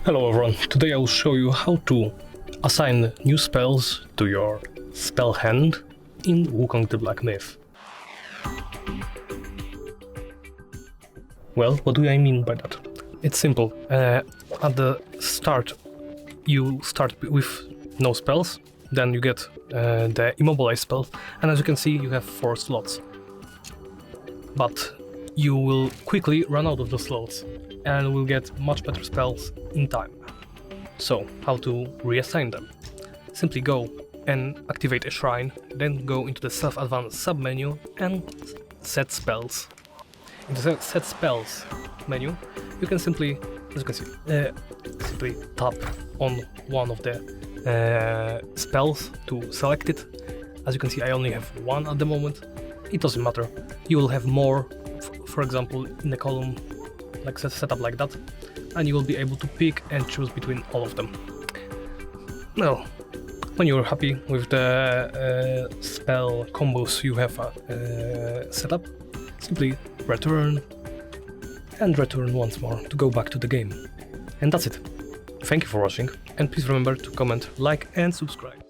Hello everyone, today I will show you how to assign new spells to your spell hand in Wukong the Black Myth. Well, what do I mean by that? It's simple. At the start you start with no spells, then you get the immobilize spell, and as you can see you have 4 slots. But you will quickly run out of the slots and will get much better spells in time. So, how to reassign them? Simply go and activate a shrine, then go into the self-advanced sub-menu and set spells. In the set spells menu, you can simply, as you can see, simply tap on one of the spells to select it. As you can see, I only have one at the moment. It doesn't matter. You will have more, for example, in the column, like set up like that, and you will be able to pick and choose between all of them. Now, when you're happy with the spell combos you have set up, simply return and return once more to go back to the game. And that's it. Thank you for watching, and please remember to comment, like and subscribe.